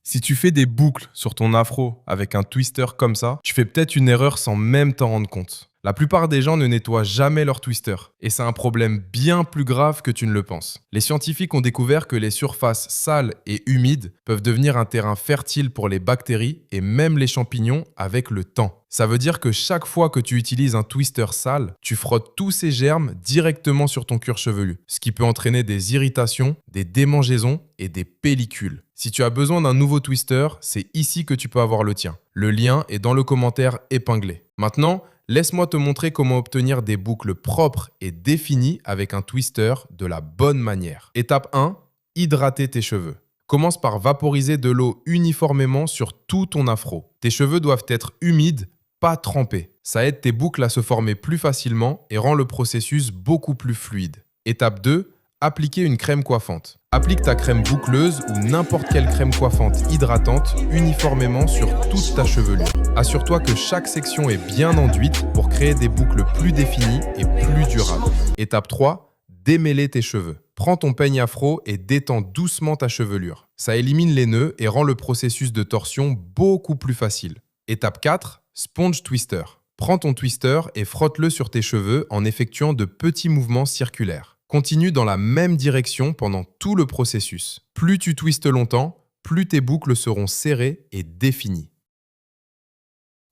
Si tu fais des boucles sur ton afro avec un twister comme ça, tu fais peut-être une erreur sans même t'en rendre compte. La plupart des gens ne nettoient jamais leur twister, et c'est un problème bien plus grave que tu ne le penses. Les scientifiques ont découvert que les surfaces sales et humides peuvent devenir un terrain fertile pour les bactéries et même les champignons avec le temps. Ça veut dire que chaque fois que tu utilises un twister sale, tu frottes tous ces germes directement sur ton cuir chevelu, ce qui peut entraîner des irritations, des démangeaisons et des pellicules. Si tu as besoin d'un nouveau twister, c'est ici que tu peux avoir le tien. Le lien est dans le commentaire épinglé. Maintenant, laisse-moi te montrer comment obtenir des boucles propres et définies avec un twister de la bonne manière. Étape 1, hydrater tes cheveux. Commence par vaporiser de l'eau uniformément sur tout ton afro. Tes cheveux doivent être humides, pas trempés. Ça aide tes boucles à se former plus facilement et rend le processus beaucoup plus fluide. Étape 2, appliquer une crème coiffante. Applique ta crème boucleuse ou n'importe quelle crème coiffante hydratante uniformément sur toute ta chevelure. Assure-toi que chaque section est bien enduite pour créer des boucles plus définies et plus durables. Étape 3, démêler tes cheveux. Prends ton peigne afro et détends doucement ta chevelure. Ça élimine les nœuds et rend le processus de torsion beaucoup plus facile. Étape 4, sponge twister. Prends ton twister et frotte-le sur tes cheveux en effectuant de petits mouvements circulaires. Continue dans la même direction pendant tout le processus. Plus tu twistes longtemps, plus tes boucles seront serrées et définies.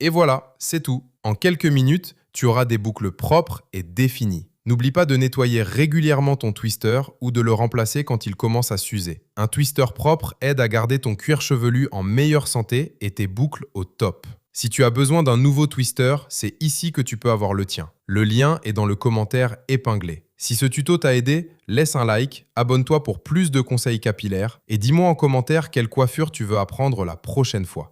Et voilà, c'est tout. En quelques minutes, tu auras des boucles propres et définies. N'oublie pas de nettoyer régulièrement ton twister ou de le remplacer quand il commence à s'user. Un twister propre aide à garder ton cuir chevelu en meilleure santé et tes boucles au top. Si tu as besoin d'un nouveau twister, c'est ici que tu peux avoir le tien. Le lien est dans le commentaire épinglé. Si ce tuto t'a aidé, laisse un like, abonne-toi pour plus de conseils capillaires et dis-moi en commentaire quelle coiffure tu veux apprendre la prochaine fois.